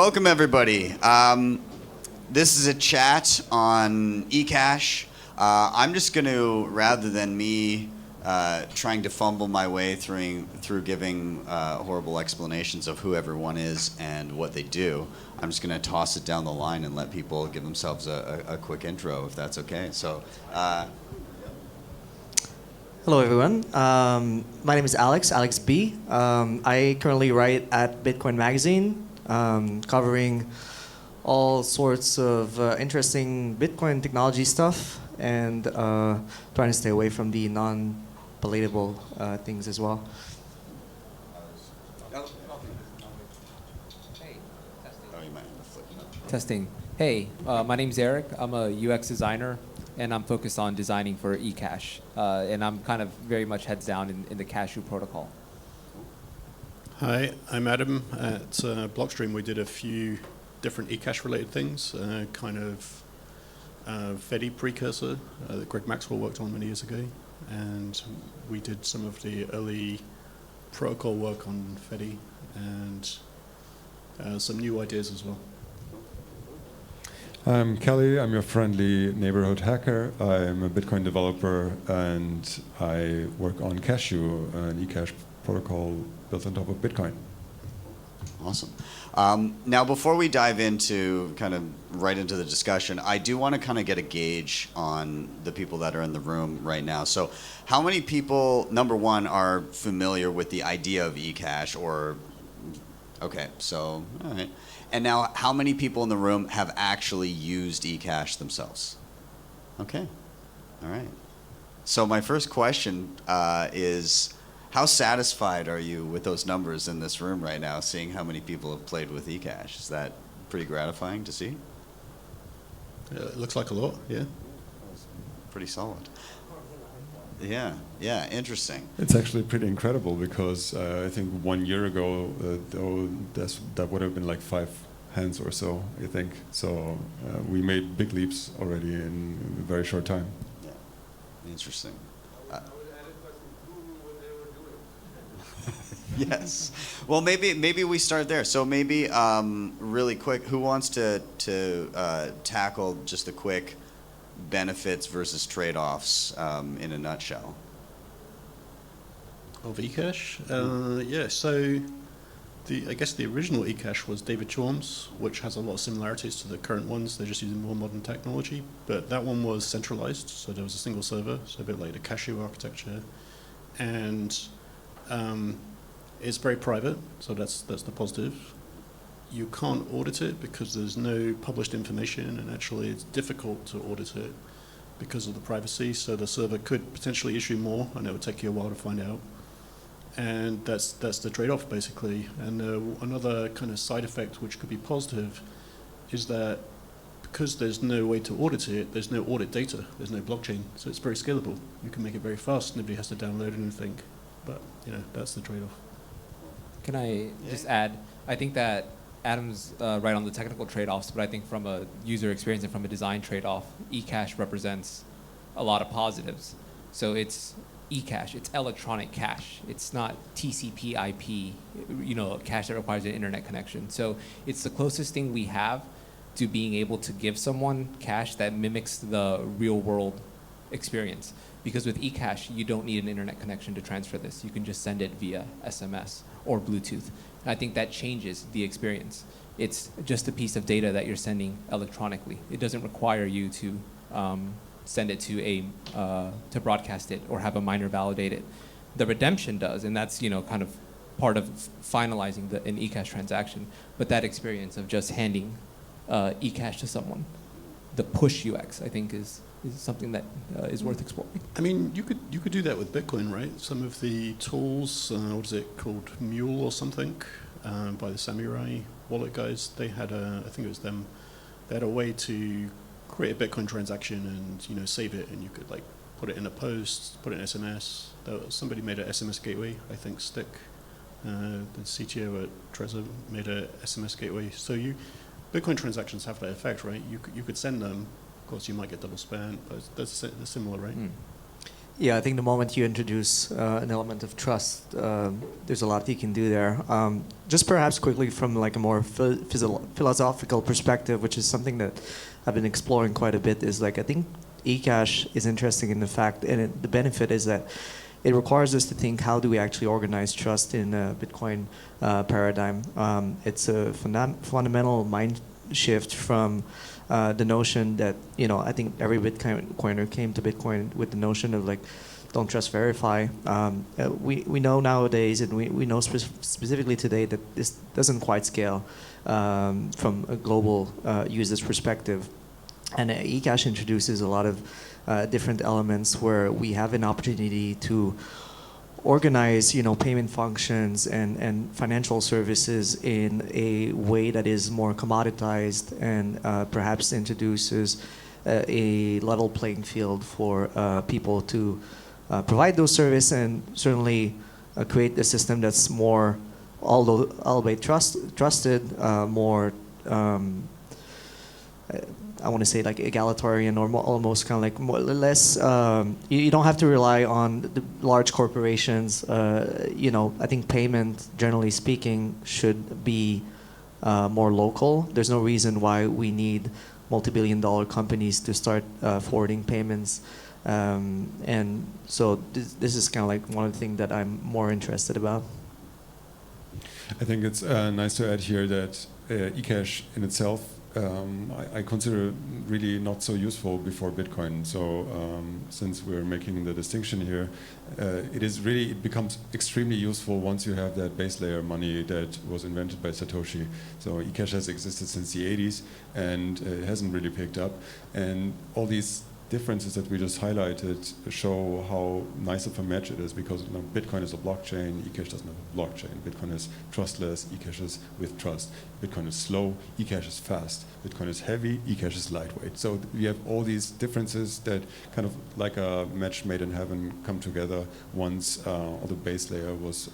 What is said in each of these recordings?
Welcome, everybody. This is a chat on Ecash. I'm just going to, rather than me trying to fumble my way through giving horrible explanations of who everyone is and what they do, I'm just going to toss it down the line and let people give themselves a quick intro, if that's okay. So. Hello, everyone. My name is Alex B. I currently write at Bitcoin Magazine, covering all sorts of interesting Bitcoin technology stuff and trying to stay away from the non-palatable things as well. Testing. Hey, my name's Eric. I'm a UX designer, and I'm focused on designing for Ecash. And I'm kind of very much heads down in the Cashew protocol. Hi, I'm Adam. At Blockstream, we did a few different Ecash-related things, kind of Fedi precursor that Greg Maxwell worked on many years ago. And we did some of the early protocol work on Fedi and some new ideas as well. I'm Kelly. I'm your friendly neighborhood hacker. I'm a Bitcoin developer, and I work on Cashew, an Ecash protocol built on top of Bitcoin. Awesome. Now, before we dive into kind of right into the discussion, I do want to kind of get a gauge on the people that are in the room right now. So how many people, number one, are familiar with the idea of Ecash or, okay, so, all right. And now, how many people in the room have actually used Ecash themselves? Okay, all right. So my first question is, how satisfied are you with those numbers in this room right now, seeing how many people have played with Ecash? Is that pretty gratifying to see? It looks like a lot, yeah. Pretty solid. Yeah, interesting. It's actually pretty incredible because I think 1 year ago, that would have been like 5 hands or so, I think. So we made big leaps already in a very short time. Yeah, interesting. Yes. Well, maybe we start there. So maybe really quick, who wants to tackle just the quick benefits versus trade-offs in a nutshell? Of Ecash? Yeah, so I guess the original Ecash was David Chaum's, which has a lot of similarities to the current ones. They're just using more modern technology. But that one was centralized, so there was a single server, so a bit like the Cashew architecture. And it's very private, so that's the positive. You can't audit it because there's no published information, and actually it's difficult to audit it because of the privacy. So the server could potentially issue more, and it would take you a while to find out. And that's the trade-off, basically. And another kind of side effect, which could be positive, is that because there's no way to audit it, there's no audit data, there's no blockchain, so it's very scalable. You can make it very fast. Nobody has to download anything. But that's the trade-off. Can I just add? I think that Adam's right on the technical trade-offs, but I think from a user experience and from a design trade-off, Ecash represents a lot of positives. So it's Ecash, it's electronic cash. It's not TCP IP, cash that requires an internet connection. So it's the closest thing we have to being able to give someone cash that mimics the real-world experience. Because with Ecash, you don't need an internet connection to transfer this. You can just send it via SMS or Bluetooth. And I think that changes the experience. It's just a piece of data that you're sending electronically. It doesn't require you to send it to broadcast it or have a miner validate it. The redemption does, and that's kind of part of finalizing an Ecash transaction. But that experience of just handing Ecash to someone, the push UX, I think is something that is worth exploring. I mean, you could do that with Bitcoin, right? Some of the tools, what is it called, Mule or something, by the Samurai wallet guys. They had I think it was them. They had a way to create a Bitcoin transaction and save it, and you could like put it in a post, put it in SMS. Somebody made an SMS gateway, I think Stick, the CTO at Trezor made a SMS gateway. So Bitcoin transactions have that effect, right? You could send them. Of course, you might get double spent, but they're similar, right? Yeah, I think the moment you introduce an element of trust, there's a lot you can do there. Just perhaps quickly from like a more philosophical perspective, which is something that I've been exploring quite a bit, is like I think Ecash is interesting in the fact, and the benefit is that it requires us to think how do we actually organize trust in a Bitcoin paradigm. It's a fundamental mind shift from the notion that, you know, I think every Bitcoiner came to Bitcoin with the notion of like, don't trust, verify. We know nowadays, and we know specifically today, that this doesn't quite scale from a global user's perspective. And Ecash introduces a lot of different elements where we have an opportunity to organize, you know, payment functions and financial services in a way that is more commoditized and perhaps introduces a level playing field for people to provide those services, and certainly create a system that's more, albeit trusted, more I want to say like egalitarian, or more, almost kind of like more or less. You don't have to rely on the large corporations. You know, I think payment, generally speaking, should be more local. There's no reason why we need multi-billion-dollar companies to start forwarding payments. And so this is kind of like one of the things that I'm more interested about. I think it's nice to add here that Ecash in itself, I consider really not so useful before Bitcoin. So since we're making the distinction here, it becomes extremely useful once you have that base layer money that was invented by Satoshi. So Ecash has existed since the 80s, and it hasn't really picked up. And all these differences that we just highlighted show how nice of a match it is, because you know, Bitcoin is a blockchain, Ecash doesn't have a blockchain. Bitcoin is trustless, Ecash is with trust. Bitcoin is slow, Ecash is fast. Bitcoin is heavy, Ecash is lightweight. So we have all these differences that kind of like a match made in heaven come together once all the base layer was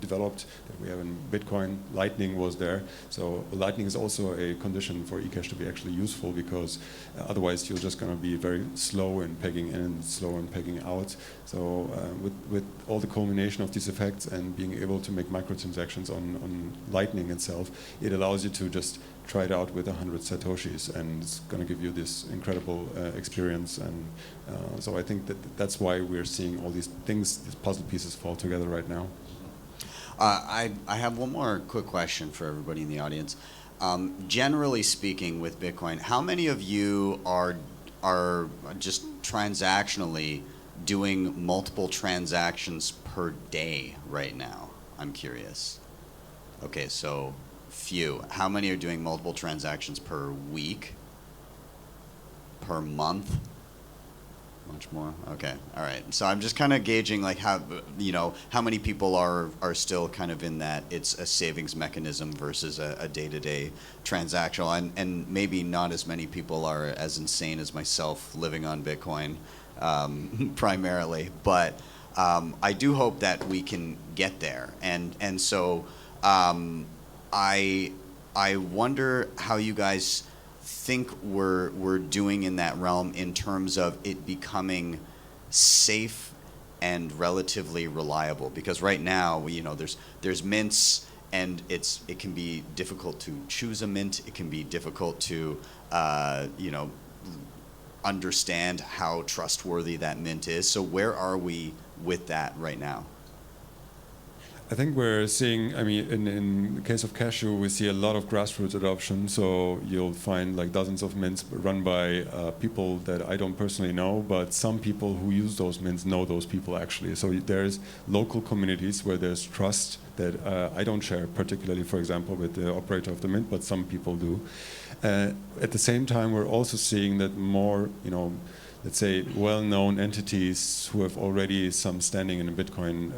developed that we have in Bitcoin. Lightning was there. So Lightning is also a condition for Ecash to be actually useful, because otherwise you're just going to be very slow in pegging in, slow in pegging out. So with all the culmination of these effects and being able to make microtransactions on Lightning itself, it allows you to just try it out with 100 Satoshis, and it's going to give you this incredible experience. And so I think that's why we're seeing all these things, these puzzle pieces fall together right now. I have one more quick question for everybody in the audience. Generally speaking, with Bitcoin, how many of you are just transactionally doing multiple transactions per day right now? I'm curious. Okay, so few. How many are doing multiple transactions per week? Per month? Much more? Okay, all right. So I'm just kind of gauging like how, you know, how many people are still kind of in that it's a savings mechanism versus a day-to-day transactional, and maybe not as many people are as insane as myself living on Bitcoin primarily, but I do hope that we can get there, and so I wonder how you guys think we're doing in that realm in terms of it becoming safe and relatively reliable, because right now you know there's mints, and it can be difficult to choose a mint. It can be difficult to you know, understand how trustworthy that mint is. So where are we with that right now? I think we're seeing, I mean, in the case of Cashew, we see a lot of grassroots adoption. So you'll find like dozens of mints run by people that I don't personally know, but some people who use those mints know those people actually. So there's local communities where there's trust that I don't share, particularly, for example, with the operator of the mint, but some people do. At the same time, we're also seeing that more, you know, let's say, well-known entities who have already some standing in the Bitcoin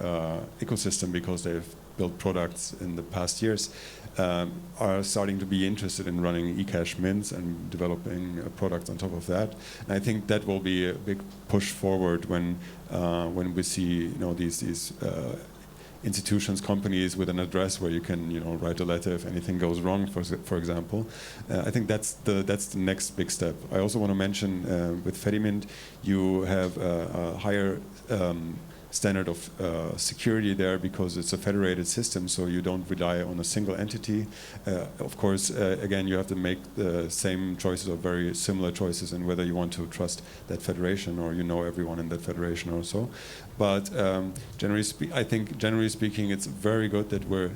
ecosystem because they've built products in the past years, are starting to be interested in running Ecash mints and developing products on top of that. And I think that will be a big push forward when we see, you know, these institutions, companies with an address where you can, write a letter if anything goes wrong, for example. I think that's the next big step. I also want to mention with Fedimint, you have a higher standard of security there because it's a federated system, so you don't rely on a single entity. Of course, again, you have to make the same choices or very similar choices in whether you want to trust that federation or everyone in that federation or so. But I think generally speaking, it's very good that we're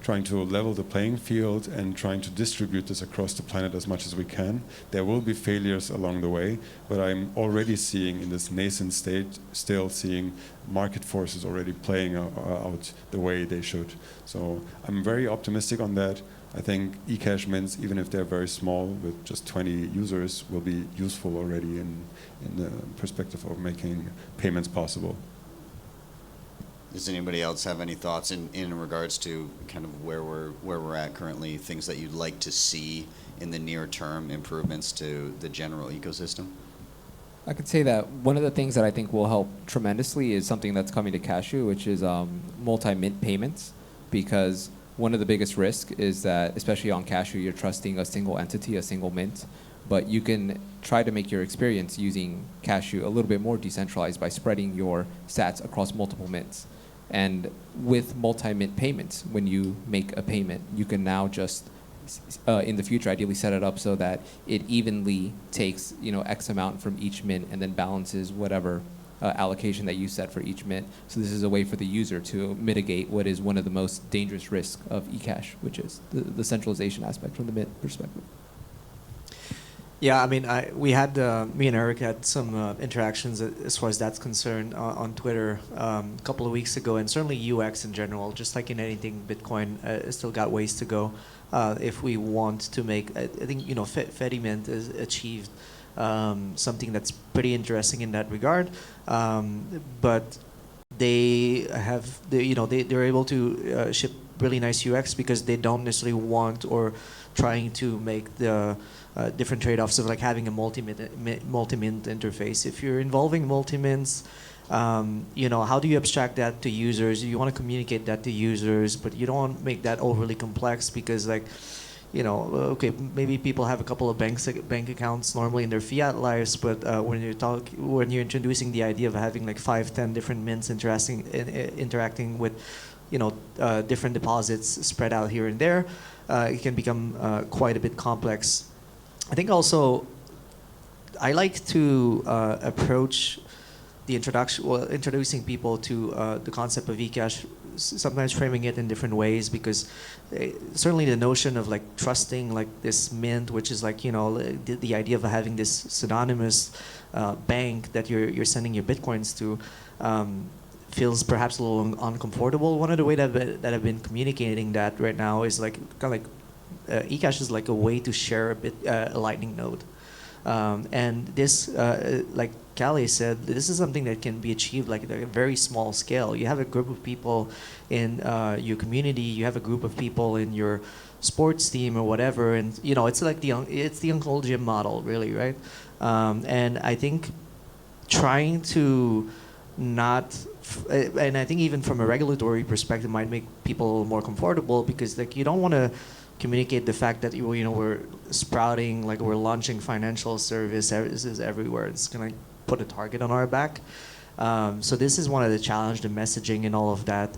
trying to level the playing field and trying to distribute this across the planet as much as we can. There will be failures along the way, but I'm already seeing in this nascent state, still seeing market forces already playing out the way they should. So I'm very optimistic on that. I think Ecash mints, even if they're very small, with just 20 users, will be useful already in the perspective of making payments possible. Does anybody else have any thoughts in regards to kind of where we're at currently, things that you'd like to see in the near term, improvements to the general ecosystem? I could say that one of the things that I think will help tremendously is something that's coming to Cashew, which is multi-mint payments, because one of the biggest risks is that, especially on Cashew, you're trusting a single entity, a single mint, but you can try to make your experience using Cashew a little bit more decentralized by spreading your sats across multiple mints. And with multi-mint payments, when you make a payment, you can now just, in the future, ideally set it up so that it evenly takes X amount from each mint and then balances whatever allocation that you set for each mint. So this is a way for the user to mitigate what is one of the most dangerous risks of Ecash, which is the centralization aspect from the mint perspective. Yeah, I mean, me and Eric had some interactions as far as that's concerned on Twitter a couple of weeks ago, and certainly UX in general, just like in anything, Bitcoin still got ways to go if we want to make. I think Fedimint has achieved something that's pretty interesting in that regard, but they're able to ship really nice UX because they don't necessarily want or trying to make the different trade-offs of like having a multi-mint interface. If you're involving multi-mints, how do you abstract that to users? You want to communicate that to users, but you don't want to make that overly complex because okay, maybe people have a couple of bank accounts normally in their fiat lives, but when you're introducing the idea of having like 5-10 different mints interacting with different deposits spread out here and there, it can become quite a bit complex. I think also I like to approach the introducing people to the concept of Ecash, sometimes framing it in different ways, because certainly the notion of like trusting like this mint, which is like the idea of having this pseudonymous bank that you're sending your bitcoins to, feels perhaps a little uncomfortable. One of the ways that I've been communicating that right now is like kind of like Ecash is like a way to share a Lightning node. And this, like Callie said, this is something that can be achieved like at a very small scale. You have a group of people in your community, you have a group of people in your sports team or whatever, and it's like it's the Uncle Jim model, really, right? And I think trying to not, and I think even from a regulatory perspective, might make people a little more comfortable because like you don't want to communicate the fact that we're sprouting, like we're launching financial services everywhere. It's gonna put a target on our back. So this is one of the challenges, the messaging and all of that.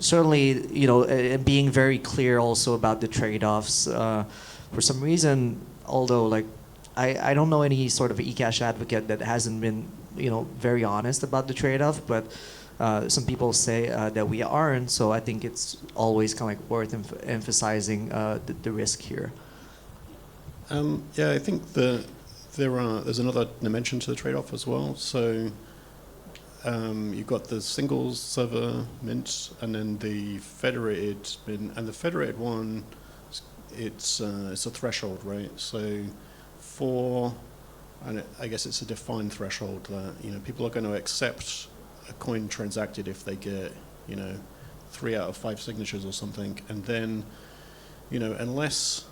Certainly, being very clear also about the trade-offs. For some reason, although like I don't know any sort of Ecash advocate that hasn't been very honest about the trade-off, but some people say that we aren't, so I think it's always kind of like worth emphasizing the risk here. Yeah, I think there's another dimension to the trade-off as well. So you've got the single server mint and then the federated mint, and the federated one, it's a threshold, right? So and I guess it's a defined threshold that people are going to accept a coin transacted if they get 3 out of 5 signatures or something, and then unless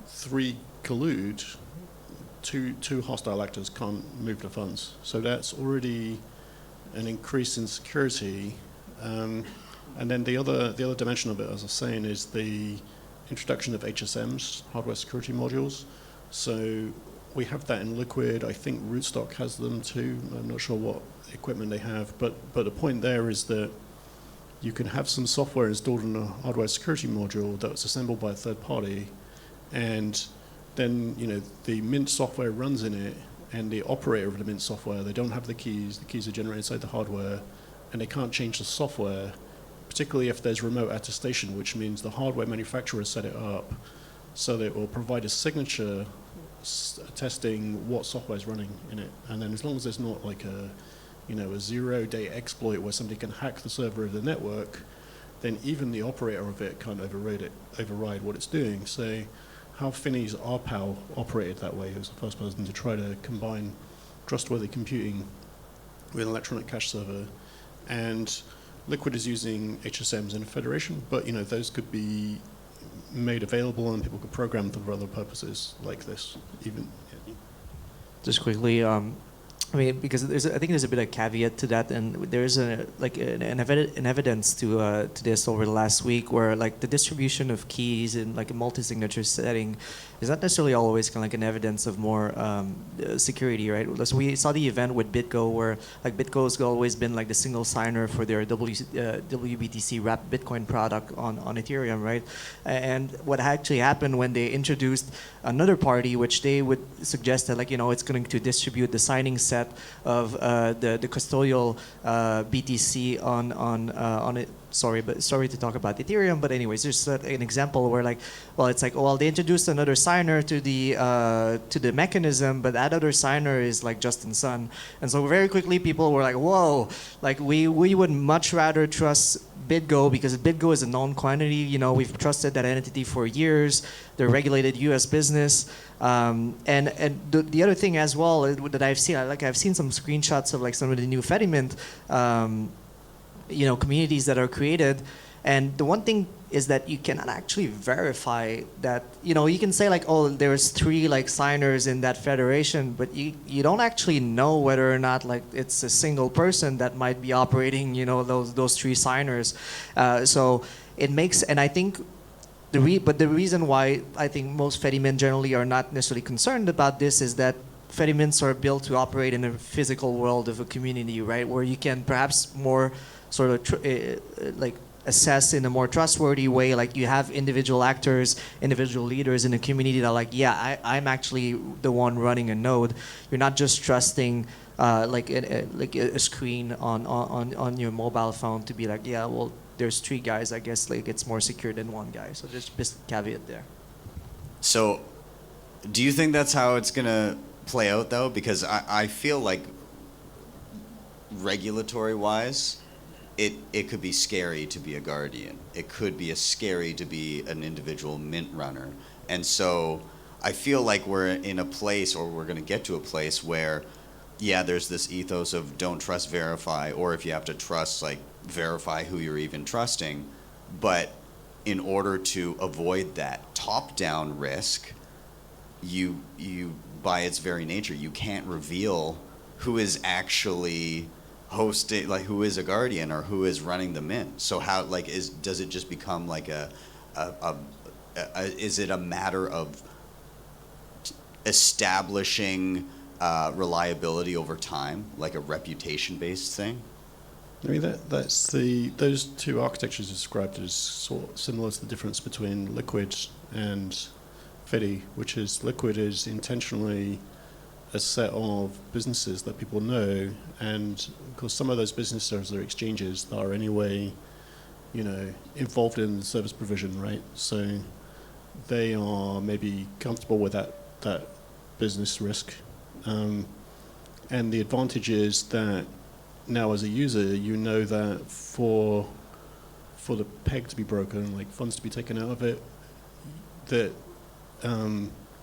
3 collude, two hostile actors can't move the funds. So that's already an increase in security, And then the other dimension of it, as I was saying, is the introduction of HSMs, hardware security modules. So we have that in Liquid. I think Rootstock has them too. I'm not sure what equipment they have, but the point there is that you can have some software installed in a hardware security module that's assembled by a third party, and then the Mint software runs in it, and the operator of the Mint software, they don't have the keys are generated inside the hardware, and they can't change the software, particularly if there's remote attestation, which means the hardware manufacturer set it up so that it will provide a signature attesting what software is running in it. And then as long as there's not like a 0-day exploit where somebody can hack the server of the network, then even the operator of it can't override what it's doing. So how Finney's RPAL operated that way, as the first person to try to combine trustworthy computing with an electronic cache server. And Liquid is using HSMs in a federation, but those could be made available and people could program them for other purposes like this. Even Just quickly, I mean, because I think there's a bit of caveat to that, and there's an evidence to this over the last week, where like the distribution of keys in like a multi-signature setting is not necessarily always kind of like an evidence of more security, right? So we saw the event with BitGo, where like BitGo's always been like the single signer for their WBTC wrapped Bitcoin product on Ethereum, right? And what actually happened when they introduced another party, which they would suggest that it's going to distribute the signing set of the custodial BTC on it. Sorry to talk about Ethereum, but anyways, there's an example where they introduced another signer to the mechanism, but that other signer is like Justin Sun, and so very quickly people were like, whoa, like we would much rather trust BitGo because BitGo is a known quantity. We've trusted that entity for years. They're regulated U.S. business, and the other thing as well that I've seen some screenshots of like some of the new Fedimint communities that are created, and the one thing is that you cannot actually verify that. You can say like, oh, there's 3 like signers in that federation, but you don't actually know whether or not like it's a single person that might be operating those 3 signers. So it makes, and I think the reason why I think most Fedimint generally are not necessarily concerned about this is that Fedimints are built to operate in a physical world of a community, right, where you can perhaps more sort of assess in a more trustworthy way. Like you have individual actors, individual leaders in the community that are like, yeah, I'm actually the one running a node. You're not just trusting a screen on your mobile phone to be like, yeah, well, there's 3 guys. I guess like it's more secure than 1 guy. So just a caveat there. So, do you think that's how it's gonna play out though? Because I feel like regulatory-wise, it could be scary to be a guardian. It could be scary to be an individual Mint runner. And so I feel like we're in a place, or we're going to get to a place where, yeah, there's this ethos of don't trust, verify, or if you have to trust, like verify who you're even trusting. But in order to avoid that top-down risk, you by its very nature, you can't reveal who is actually hosting, like who is a guardian or who is running the Mint. So how does it just become like is it a matter of establishing reliability over time, like a reputation-based thing? I mean, those 2 architectures described as sort of similar to the difference between Liquid and Fedi, which is Liquid is intentionally a set of businesses that people know, and of course some of those businesses are exchanges that are anyway, involved in service provision, right? So they are maybe comfortable with that business risk, and the advantage is that now as a user, that for the peg to be broken, like funds to be taken out of it, that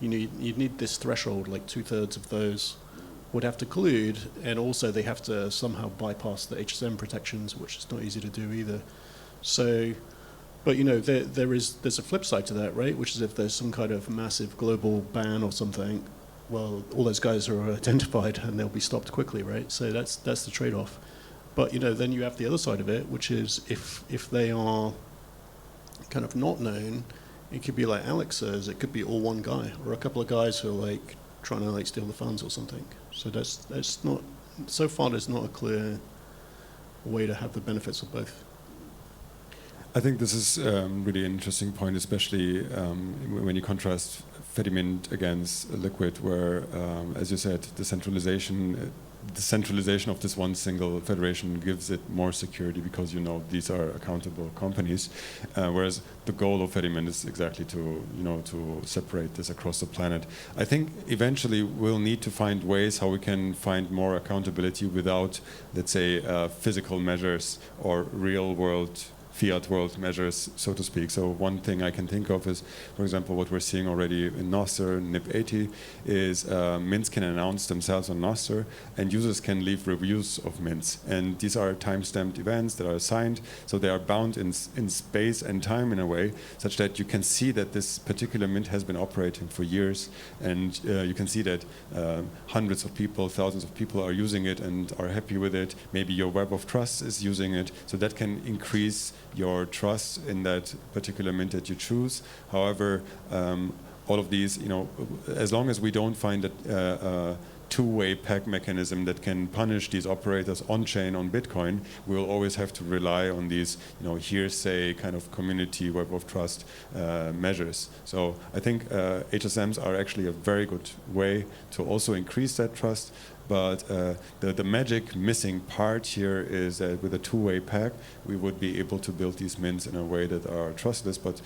you'd need this threshold, like 2/3 of those would have to collude, and also they have to somehow bypass the HSM protections, which is not easy to do either. So, but there's a flip side to that, right? Which is if there's some kind of massive global ban or something, well, all those guys are identified and they'll be stopped quickly, right? So that's the trade-off. But then you have the other side of it, which is if they are kind of not known, it could be like Alex says, it could be all one guy or a couple of guys who are like trying to like steal the funds or something. So that's not, so far there's not a clear way to have the benefits of both. I think this is really an interesting point, especially when you contrast Fedimint against Liquid, where, as you said, the centralization of this one single federation gives it more security because these are accountable companies, whereas the goal of Fedimint is exactly to separate this across the planet. I think eventually we'll need to find ways how we can find more accountability without, let's say, physical measures or real world fiat world measures, so to speak. So one thing I can think of is, for example, what we're seeing already in Nostr, NIP80, is mints can announce themselves on Nostr, and users can leave reviews of mints. And these are time-stamped events that are assigned, so they are bound in space and time in a way, such that you can see that this particular mint has been operating for years, and you can see that hundreds of people, thousands of people are using it and are happy with it. Maybe your web of trust is using it, so that can increase your trust in that particular mint that you choose. However, all of these, as long as we don't find a two-way peg mechanism that can punish these operators on-chain on Bitcoin, we'll always have to rely on these, hearsay kind of community web of trust measures. So I think HSMs are actually a very good way to also increase that trust. But the magic missing part here is that with a two-way peg, we would be able to build these mints in a way that are trustless, but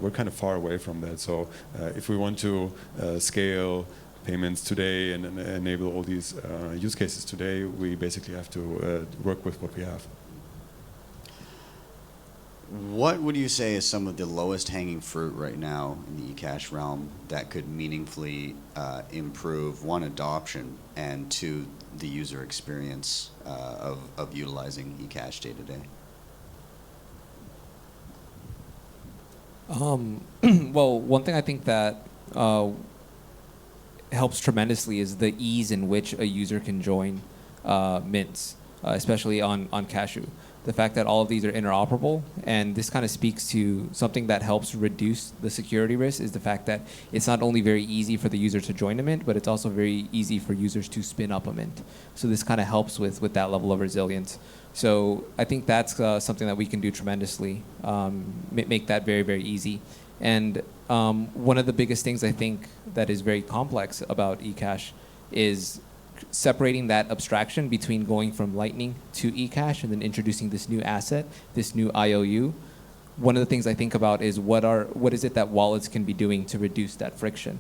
we're kind of far away from that. So if we want to scale payments today and enable all these use cases today, we basically have to work with what we have. What would you say is some of the lowest hanging fruit right now in the Ecash realm that could meaningfully improve, one, adoption, and two, the user experience of utilizing Ecash day to day? Well, one thing I think that helps tremendously is the ease in which a user can join mints, especially on Cashew. The fact that all of these are interoperable, and this kind of speaks to something that helps reduce the security risk, is the fact that it's not only very easy for the user to join a mint, but it's also very easy for users to spin up a mint. So this kind of helps with that level of resilience. So I think that's something that we can do tremendously, make that very, very easy. And one of the biggest things I think that is very complex about Ecash is separating that abstraction between going from Lightning to Ecash and then introducing this new asset, this new IOU. One of the things I think about is what is it that wallets can be doing to reduce that friction.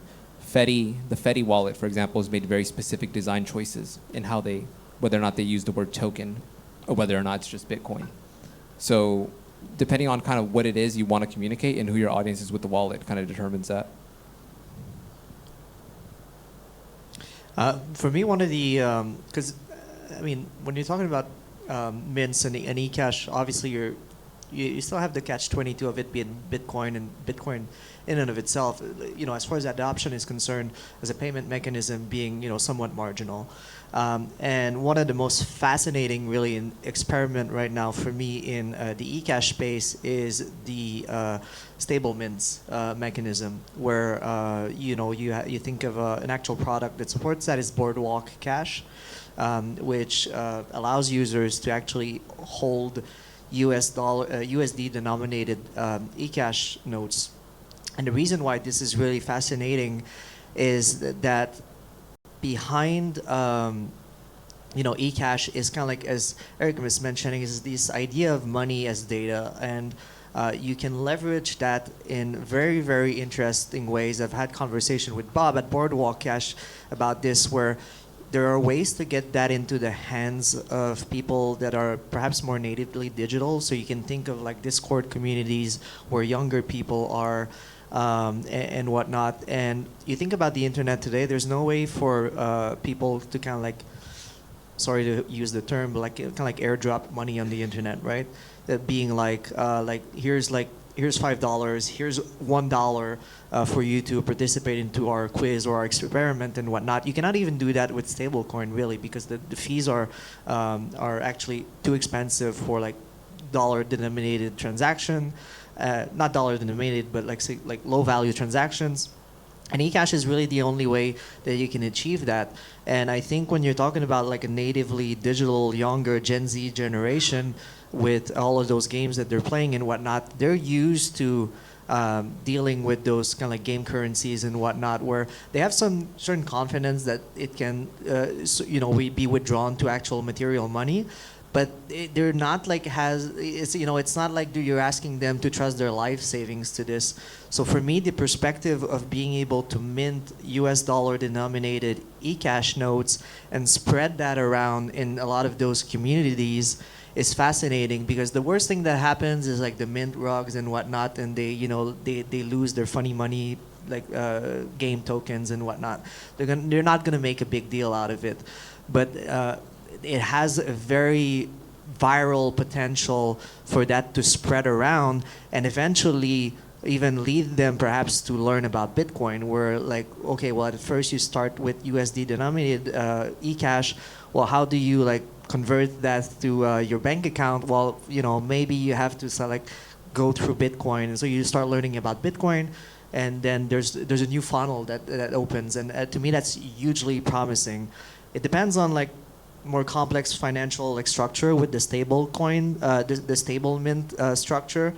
The Fedi wallet, for example, has made very specific design choices in how whether or not they use the word token or whether or not it's just Bitcoin. So depending on kind of what it is you want to communicate and who your audience is with the wallet kind of determines that. For me, one of the, because when you're talking about mints and Ecash, obviously you still have the catch-22 of it being Bitcoin, and Bitcoin in and of itself, as far as adoption is concerned, as a payment mechanism being, somewhat marginal. And one of the most fascinating, really, experiment right now for me in the Ecash space is the stable mints mechanism, where you think of an actual product that supports that is Boardwalk Cash, which allows users to actually hold USD denominated Ecash notes. And the reason why this is really fascinating is that behind Ecash is kind of like, as Eric was mentioning, is this idea of money as data, and you can leverage that in very, very interesting ways. I've had conversation with Bob at Boardwalk Cash about this, where there are ways to get that into the hands of people that are perhaps more natively digital. So you can think of like Discord communities where younger people are, and whatnot. And you think about the internet today, there's no way for people to kind of like, sorry to use the term, but like kind of like airdrop money on the internet, right? That being like here's like here's $5, here's $1 for you to participate into our quiz or our experiment and whatnot. You cannot even do that with stablecoin really, because the fees are actually too expensive for like dollar denominated transaction, not dollar denominated, but like say, like low value transactions. And Ecash is really the only way that you can achieve that. And I think when you're talking about like a natively digital, younger Gen Z generation with all of those games that they're playing and whatnot, they're used to dealing with those kind of like game currencies and whatnot, where they have some certain confidence that it can, be withdrawn to actual material money. But they're not like it's not like you're asking them to trust their life savings to this. So for me, the perspective of being able to mint US dollar denominated eCash notes and spread that around in a lot of those communities is fascinating, because the worst thing that happens is like the mint rugs and whatnot, and they lose their funny money, like game tokens and whatnot. They're not gonna make a big deal out of it, but it has a very viral potential for that to spread around and eventually even lead them perhaps to learn about Bitcoin, where like, okay, well, at first you start with USD denominated eCash. Well, how do you like convert that to your bank account? Well, maybe you have to go through Bitcoin. And so you start learning about Bitcoin, and then there's a new funnel that opens. And to me, that's hugely promising. It depends on like more complex financial like structure with the stable coin, the stable mint structure.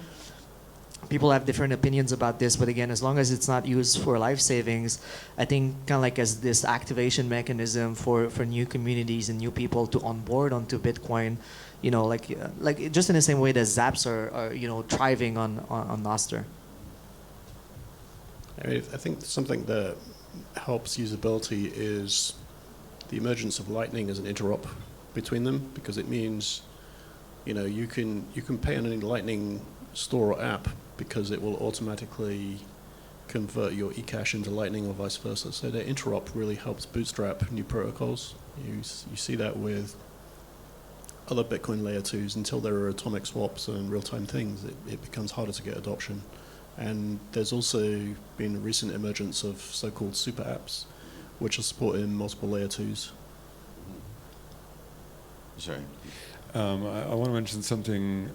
People have different opinions about this, but again, as long as it's not used for life savings, I think kind of like as this activation mechanism for new communities and new people to onboard onto Bitcoin, like just in the same way that Zaps are thriving on Nostr. I mean, I think something that helps usability is the emergence of Lightning as an interop between them, because it means, you can pay on any Lightning store or app because it will automatically convert your eCash into Lightning or vice versa. So the interop really helps bootstrap new protocols. You see that with other Bitcoin layer 2s. Until there are atomic swaps and real-time things, it becomes harder to get adoption. And there's also been a recent emergence of so-called super apps, which are supported in multiple layer 2s. Sorry. I want to mention something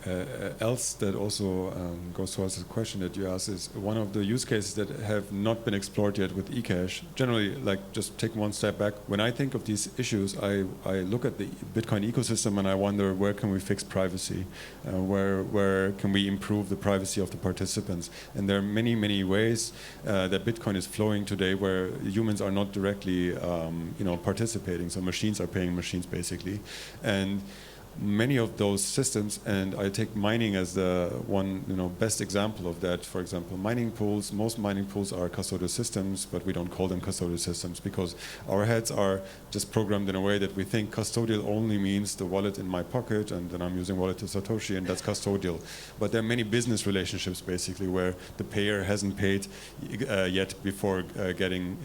else that also goes towards the question that you asked. Is one of the use cases that have not been explored yet with eCash. Generally, like just take one step back. When I think of these issues, I look at the Bitcoin ecosystem and I wonder, where can we fix privacy? Where can we improve the privacy of the participants? And there are many ways that Bitcoin is flowing today where humans are not directly participating. So machines are paying machines basically. And many of those systems, and I take mining as the one best example of that. For example, mining pools, most mining pools are custodial systems, but we don't call them custodial systems because our heads are just programmed in a way that we think custodial only means the wallet in my pocket, and then I'm using wallet to Satoshi, and that's custodial. But there are many business relationships basically where the payer hasn't paid yet before getting,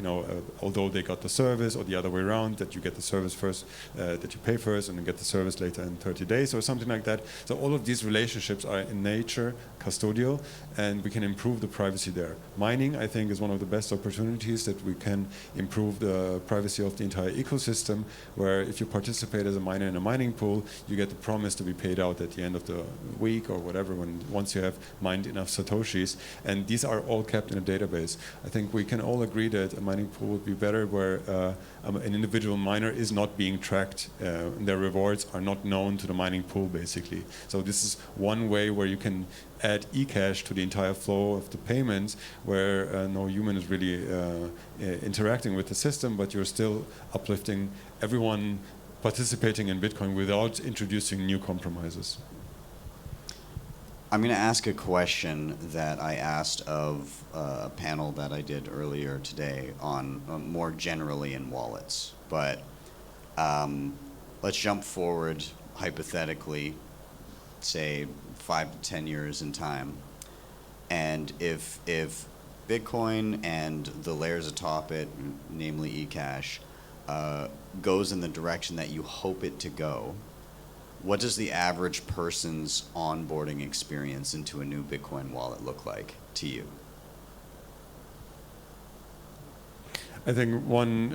although they got the service, or the other way around, that you get the service first, that you pay first and then get the service later in 30 days or something like that. So all of these relationships are in nature custodial, and we can improve the privacy there. Mining, I think, is one of the best opportunities that we can improve the privacy of the entire ecosystem, where if you participate as a miner in a mining pool, you get the promise to be paid out at the end of the week or whatever, once you have mined enough Satoshis, and these are all kept in a database. I think we can all agree that a mining pool would be better where an individual miner is not being tracked, their rewards are not known to the mining pool basically. So this is one way where you can add eCash to the entire flow of the payments, where no human is really interacting with the system, but you're still uplifting everyone participating in Bitcoin without introducing new compromises. I'm going to ask a question that I asked of a panel that I did earlier today on more generally in wallets. But let's jump forward hypothetically, say 5 to 10 years in time. And if Bitcoin and the layers atop it, namely eCash, goes in the direction that you hope it to go, what does the average person's onboarding experience into a new Bitcoin wallet look like to you? I think one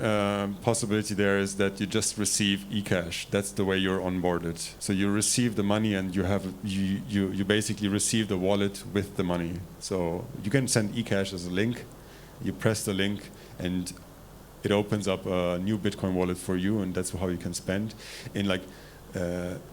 possibility there is that you just receive eCash. That's the way you're onboarded. So you receive the money and you basically receive the wallet with the money. So you can send eCash as a link. You press the link and it opens up a new Bitcoin wallet for you, and that's how you can spend. In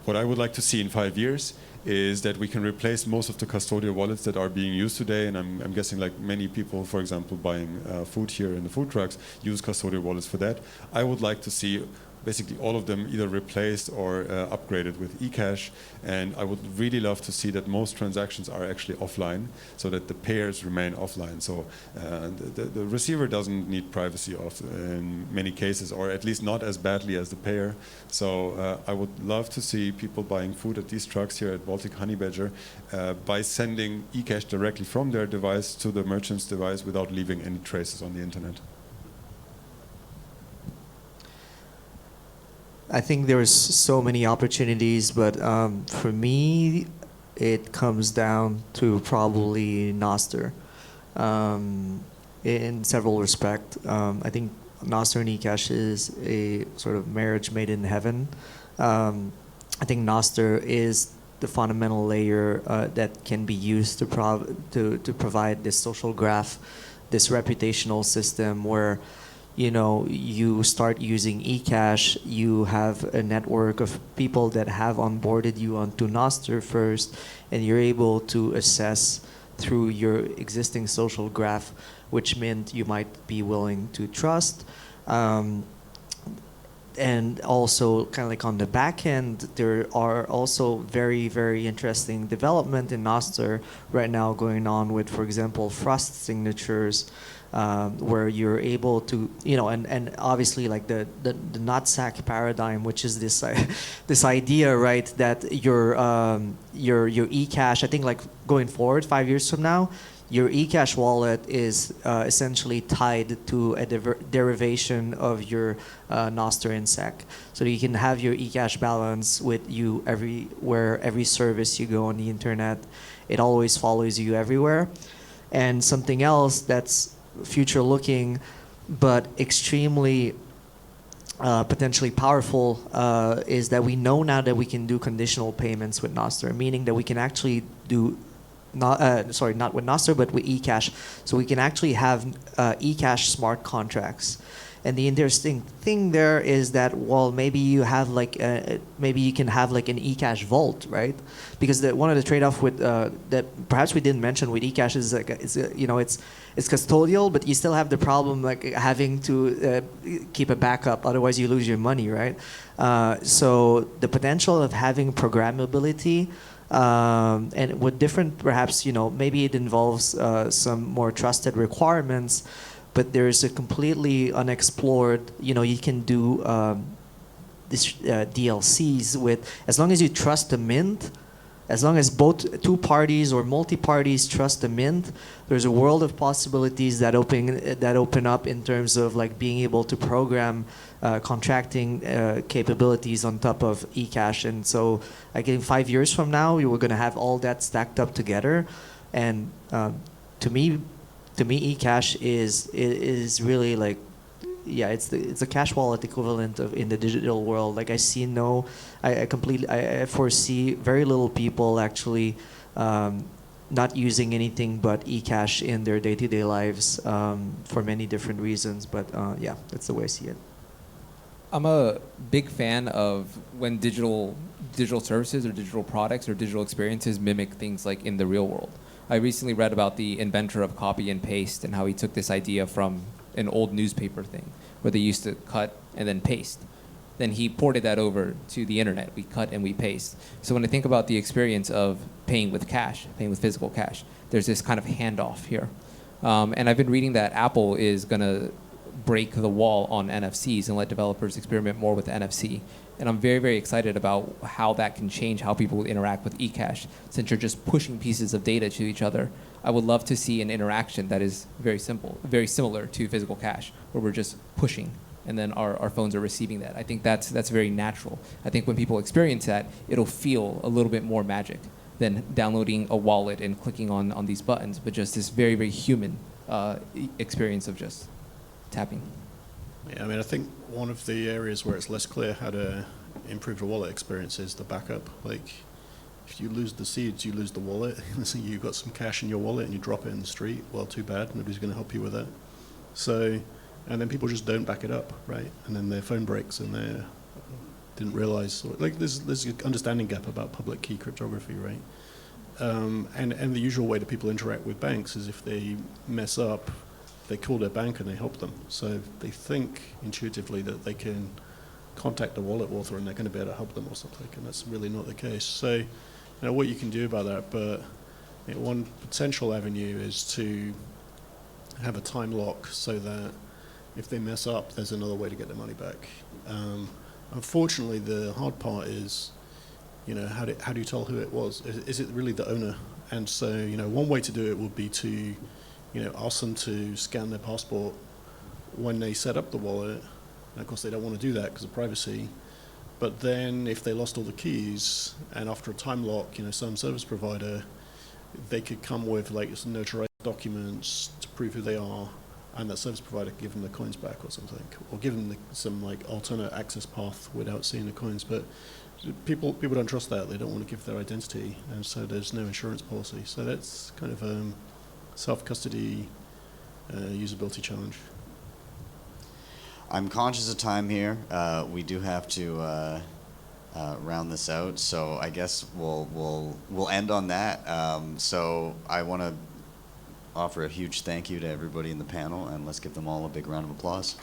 what I would like to see in 5 years is that we can replace most of the custodial wallets that are being used today, and I'm guessing like many people, for example, buying food here in the food trucks, use custodial wallets for that. I would like to see basically all of them either replaced or upgraded with eCash, and I would really love to see that most transactions are actually offline, so that the payers remain offline. So the receiver doesn't need privacy in many cases, or at least not as badly as the payer. So I would love to see people buying food at these trucks here at Baltic Honey Badger by sending eCash directly from their device to the merchant's device without leaving any traces on the internet. I think there's so many opportunities, but for me, it comes down to probably Nostr. In several respects, I think Nostr and eCash is a sort of marriage made in heaven. I think Nostr is the fundamental layer that can be used to provide this social graph, this reputational system where you start using eCash, you have a network of people that have onboarded you onto Nostr first, and you're able to assess through your existing social graph which mint you might be willing to trust. And also, kind of like on the back end, there are also very, very interesting development in Nostr right now going on with, for example, Frost signatures, where you're able to, and obviously like the nutsack paradigm, which is this this idea, right, that your eCash, I think like going forward 5 years from now, your eCash wallet is essentially tied to a derivation of your Nostr INSEC. So you can have your eCash balance with you everywhere, every service you go on the internet. It always follows you everywhere. And something else that's future looking but extremely potentially powerful is that we know now that we can do conditional payments with Nostr, meaning that we can actually do not with Nostr, but with eCash. So we can actually have eCash smart contracts. And the interesting thing there is that, well, maybe you have like maybe you can have like an eCash vault, right? Because one of the trade-off with that perhaps we didn't mention with eCash is like it's custodial, but you still have the problem like having to keep a backup, otherwise you lose your money, right? So the potential of having programmability. And with different, perhaps, maybe it involves some more trusted requirements, but there's a completely unexplored, you can do this DLCs with, as long as you trust the mint, as long as both two parties or multi-parties trust the mint, there's a world of possibilities that open up in terms of like being able to program contracting capabilities on top of eCash. And so like in 5 years from now, you were going to have all that stacked up together. And to me, eCash is really like, yeah, it's a cash wallet equivalent of in the digital world. Like I foresee very little people actually not using anything but eCash in their day-to-day lives for many different reasons. But yeah, that's the way I see it. I'm a big fan of when digital services or digital products or digital experiences mimic things like in the real world. I recently read about the inventor of copy and paste and how he took this idea from an old newspaper thing where they used to cut and then paste. Then he ported that over to the internet. We cut and we paste. So when I think about the experience of paying with cash, paying with physical cash, there's this kind of handoff here. And I've been reading that Apple is going to break the wall on NFCs and let developers experiment more with NFC. And I'm very, very excited about how that can change how people interact with eCash. Since you're just pushing pieces of data to each other, I would love to see an interaction that is very simple, very similar to physical cash, where we're just pushing and then our phones are receiving that. I think that's very natural. I think when people experience that, it'll feel a little bit more magic than downloading a wallet and clicking on these buttons, but just this very, very human experience of just tapping. Yeah, I mean, I think one of the areas where it's less clear how to improve the wallet experience is the backup. Like, if you lose the seeds, you lose the wallet. So you've got some cash in your wallet and you drop it in the street. Well, too bad. Nobody's going to help you with that. So, and then people just don't back it up, right? And then their phone breaks and they didn't realize. Like, there's an understanding gap about public key cryptography, right? And the usual way that people interact with banks is if they mess up, they call their bank and they help them. So they think intuitively that they can contact the wallet author and they're going to be able to help them or something, and that's really not the case. So, you know, what you can do about that, but you know, one potential avenue is to have a time lock so that if they mess up, there's another way to get their money back. Unfortunately, the hard part is, you know, how do you tell who it was? Is it really the owner? And so, you know, one way to do it would be to, you know, ask them to scan their passport when they set up the wallet. And of course, they don't want to do that because of privacy. But then if they lost all the keys, and after a time lock, you know, some service provider, they could come with like some notarized documents to prove who they are, and that service provider could give them the coins back or something, or give them some like alternate access path without seeing the coins. But people don't trust that. They don't want to give their identity, and so there's no insurance policy. So that's kind of self-custody usability challenge. I'm conscious of time here. We do have to round this out, so I guess we'll end on that. So I want to offer a huge thank you to everybody in the panel, and let's give them all a big round of applause.